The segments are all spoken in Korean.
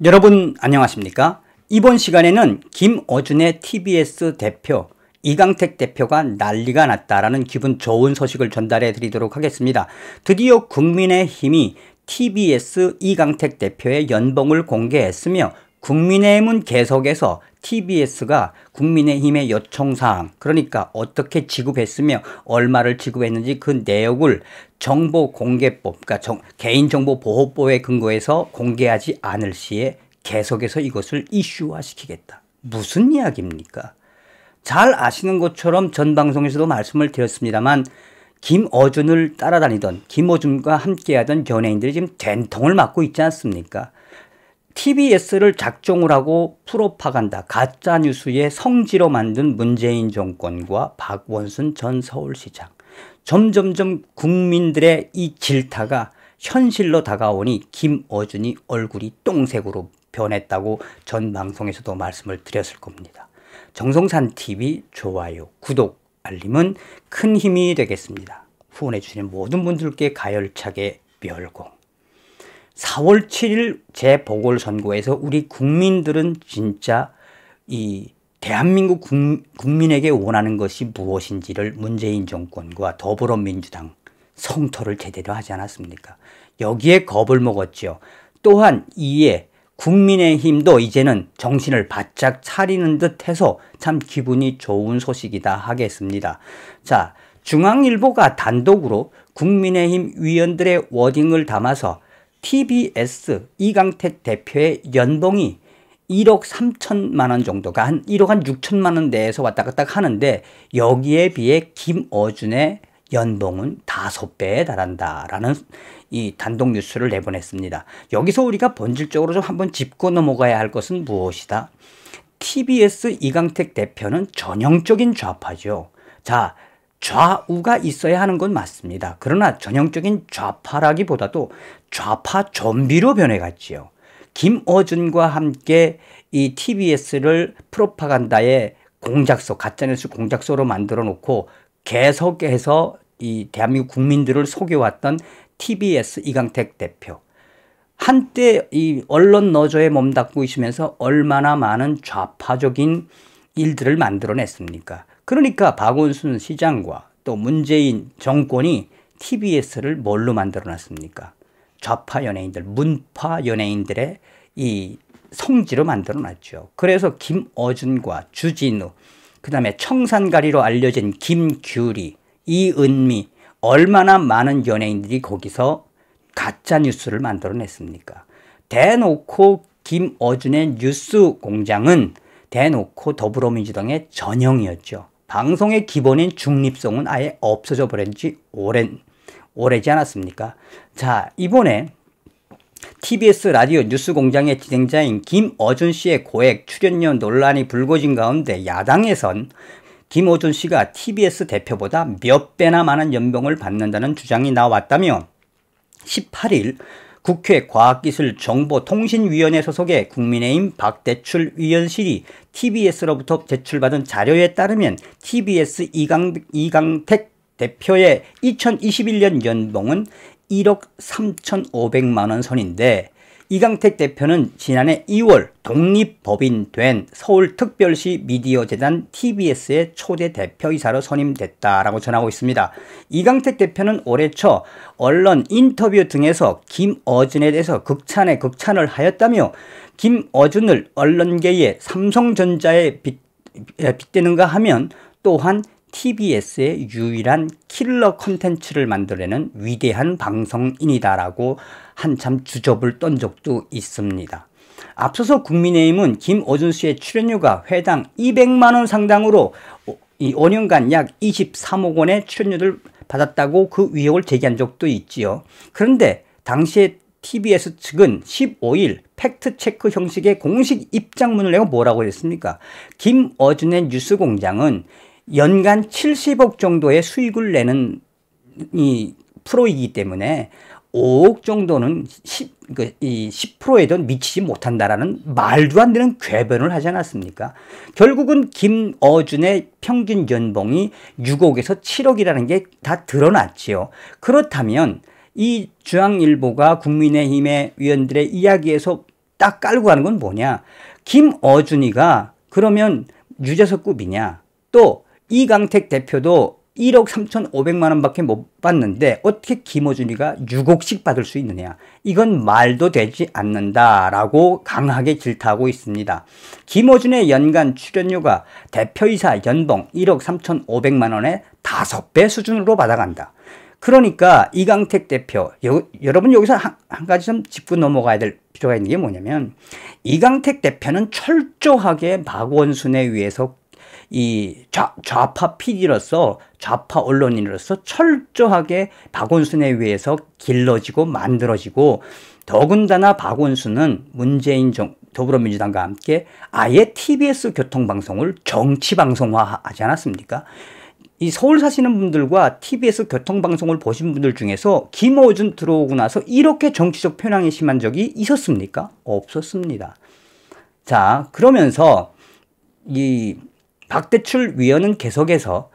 여러분 안녕하십니까? 이번 시간에는 김어준의 TBS 대표 이강택 대표가 난리가 났다라는 기분 좋은 소식을 전달해 드리도록 하겠습니다. 드디어 국민의힘이 TBS 이강택 대표의 연봉을 공개했으며 국민의힘은 계속해서 TBS가 국민의힘의 요청사항, 그러니까 어떻게 지급했으며 얼마를 지급했는지 그 내역을 정보공개법, 그러니까 개인정보보호법에 근거해서 공개하지 않을 시에 계속해서 이것을 이슈화시키겠다. 무슨 이야기입니까? 잘 아시는 것처럼 전 방송에서도 말씀을 드렸습니다만 김어준을 따라다니던 김어준과 함께하던 연예인들이 지금 된통을 맞고 있지 않습니까? TBS를 작정을 하고 프로파간다, 가짜뉴스의 성지로 만든 문재인 정권과 박원순 전 서울시장. 점점점 국민들의 이 질타가 현실로 다가오니 김어준이 얼굴이 똥색으로 변했다고 전 방송에서도 말씀을 드렸을 겁니다. 정성산TV 좋아요, 구독, 알림은 큰 힘이 되겠습니다. 후원해 주시는 모든 분들께 가열차게 멸공. 4월 7일 재보궐선거에서 우리 국민들은 진짜 이 대한민국 국민에게 원하는 것이 무엇인지를 문재인 정권과 더불어민주당 성토를 제대로 하지 않았습니까? 여기에 겁을 먹었죠. 또한 이에 국민의힘도 이제는 정신을 바짝 차리는 듯해서 참 기분이 좋은 소식이다 하겠습니다. 자, 중앙일보가 단독으로 국민의힘 위원들의 워딩을 담아서 TBS 이강택 대표의 연봉이 1억 3천만 원 정도가 한 1억 한 6천만 원 내에서 왔다 갔다 하는데 여기에 비해 김어준의 연봉은 5배에 달한다라는 이 단독 뉴스를 내보냈습니다. 여기서 우리가 본질적으로 좀 한번 짚고 넘어가야 할 것은 무엇이다? TBS 이강택 대표는 전형적인 좌파죠. 자, 좌우가 있어야 하는 건 맞습니다. 그러나 전형적인 좌파라기보다도 좌파 좀비로 변해갔지요. 김어준과 함께 이 TBS를 프로파간다의 공작소, 가짜뉴스 공작소로 만들어 놓고 계속해서 이 대한민국 국민들을 속여왔던 TBS 이강택 대표. 한때 이 언론 너저에 몸담고 있으면서 얼마나 많은 좌파적인 일들을 만들어냈습니까? 그러니까 박원순 시장과 또 문재인 정권이 TBS를 뭘로 만들어놨습니까? 좌파 연예인들, 문파 연예인들의 이 성지로 만들어놨죠. 그래서 김어준과 주진우, 그 다음에 청산가리로 알려진 김규리, 이은미, 얼마나 많은 연예인들이 거기서 가짜뉴스를 만들어냈습니까? 대놓고 김어준의 뉴스 공장은 대놓고 더불어민주당의 전형이었죠. 방송의 기본인 중립성은 아예 없어져 버린 지 오래지 않았습니까? 자, 이번에 TBS 라디오 뉴스공장의 진행자인 김어준 씨의 고액 출연료 논란이 불거진 가운데 야당에선 김어준 씨가 TBS 대표보다 몇 배나 많은 연봉을 받는다는 주장이 나왔다며 18일 국회 과학기술정보통신위원회 소속의 국민의힘 박대출 위원실이 TBS로부터 제출받은 자료에 따르면 TBS 이강택 대표의 2021년 연봉은 1억 3,500만 원 선인데 이강택 대표는 지난해 2월 독립법인된 서울특별시 미디어재단 TBS의 초대 대표이사로 선임됐다라고 전하고 있습니다. 이강택 대표는 올해 초 언론 인터뷰 등에서 김어준에 대해서 극찬을 하였다며 김어준을 언론계의 삼성전자에 빗대는가 하면 또한 TBS의 유일한 킬러 콘텐츠를 만들어내는 위대한 방송인이다라고 한참 주접을 떤 적도 있습니다. 앞서서 국민의힘은 김어준 씨의 출연료가 회당 200만 원 상당으로 이 5년간 약 23억 원의 출연료를 받았다고 그 의혹을 제기한 적도 있지요. 그런데 당시에 TBS 측은 15일 팩트체크 형식의 공식 입장문을 내고 뭐라고 했습니까? 김어준의 뉴스공장은 연간 70억 정도의 수익을 내는 이 프로이기 때문에 5억 정도는 10%에도 미치지 못한다라는 말도 안 되는 궤변을 하지 않았습니까? 결국은 김어준의 평균 연봉이 6억에서 7억이라는 게 다 드러났지요. 그렇다면 이 중앙일보가 국민의힘의 위원들의 이야기에서 딱 깔고 가는 건 뭐냐? 김어준이가 그러면 유재석급이냐? 또 이강택 대표도 1억 3,500만 원밖에 못 받는데 어떻게 김어준이가 6억씩 받을 수 있느냐? 이건 말도 되지 않는다라고 강하게 질타하고 있습니다. 김어준의 연간 출연료가 대표이사 연봉 1억 3,500만 원의 5배 수준으로 받아간다. 그러니까 이강택 대표, 여러분 여기서 한 가지 좀 짚고 넘어가야 될 필요가 있는 게 뭐냐면, 이강택 대표는 철저하게 박원순에 의해서 이 좌파 PD로서, 좌파 언론인으로서 철저하게 박원순에 의해서 길러지고 만들어지고, 더군다나 박원순은 문재인 더불어민주당과 함께 아예 TBS 교통방송을 정치방송화하지 않았습니까? 이 서울 사시는 분들과 TBS 교통방송을 보신 분들 중에서 김어준 들어오고 나서 이렇게 정치적 편향이 심한 적이 있었습니까? 없었습니다. 자, 그러면서 이 박대출 위원은 계속해서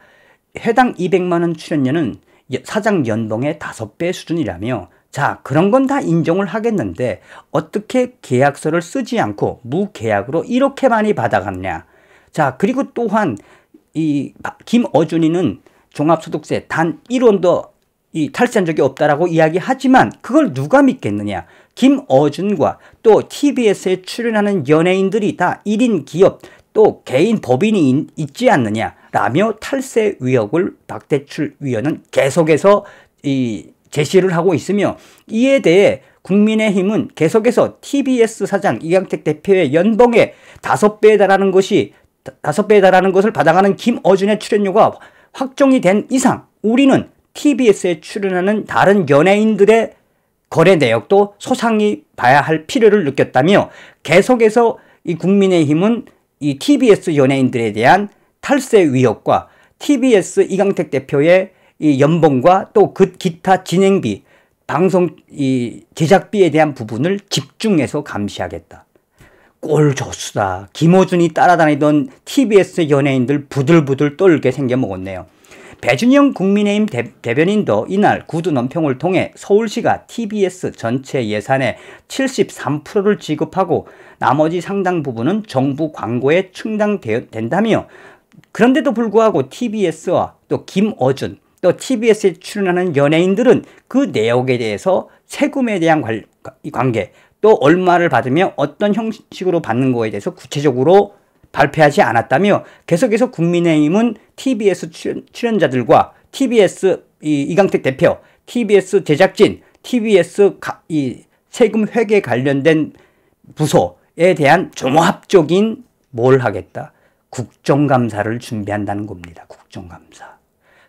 해당 200만 원 출연료는 사장 연봉의 5배 수준이라며, 자, 그런 건 다 인정을 하겠는데 어떻게 계약서를 쓰지 않고 무계약으로 이렇게 많이 받아갔냐. 자, 그리고 또한 이 김어준이는 종합소득세 단 1원도 탈세한 적이 없다라고 이야기하지만 그걸 누가 믿겠느냐. 김어준과 또 TBS에 출연하는 연예인들이 다 1인 기업 또 개인 법인이 있지 않느냐라며 탈세 의혹을 박대출 위원은 계속해서 제시를 하고 있으며, 이에 대해 국민의힘은 계속해서 TBS 사장 이강택 대표의 연봉의 5배에 달하는 것을 받아가는 김어준의 출연료가 확정이 된 이상 우리는 TBS에 출연하는 다른 연예인들의 거래 내역도 소상히 봐야 할 필요를 느꼈다며, 계속해서 이 국민의힘은 이 TBS 연예인들에 대한 탈세 의혹과 TBS 이강택 대표의 이 연봉과 또 그 기타 진행비, 방송 제작비에 대한 부분을 집중해서 감시하겠다. 꼴조수다. 김어준이 따라다니던 TBS 연예인들 부들부들 떨게 생겨먹었네요. 배준영 국민의힘 대변인도 이날 구두 논평을 통해 서울시가 TBS 전체 예산의 73%를 지급하고 나머지 상당 부분은 정부 광고에 충당된다며, 그런데도 불구하고 TBS와 또 김어준 또 TBS에 출연하는 연예인들은 그 내역에 대해서 세금에 대한 관계 또 얼마를 받으며 어떤 형식으로 받는 거에 대해서 구체적으로 발표하지 않았다며, 계속해서 국민의힘은 TBS 출연자들과 TBS 이강택 대표, TBS 제작진, TBS 세금 회계 관련된 부서에 대한 종합적인 뭘 하겠다? 국정감사를 준비한다는 겁니다. 국정감사.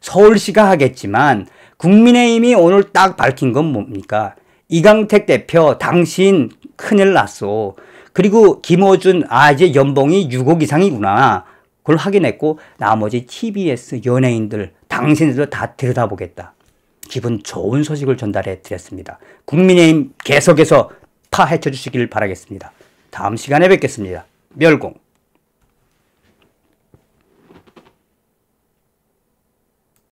서울시가 하겠지만 국민의힘이 오늘 딱 밝힌 건 뭡니까? 이강택 대표 당신 큰일 났어. 그리고 김어준 이제 연봉이 6억 이상이구나. 그걸 확인했고 나머지 TBS 연예인들 당신들도 다 들여다보겠다. 기분 좋은 소식을 전달해 드렸습니다. 국민의힘 계속해서 파헤쳐 주시길 바라겠습니다. 다음 시간에 뵙겠습니다. 멸공.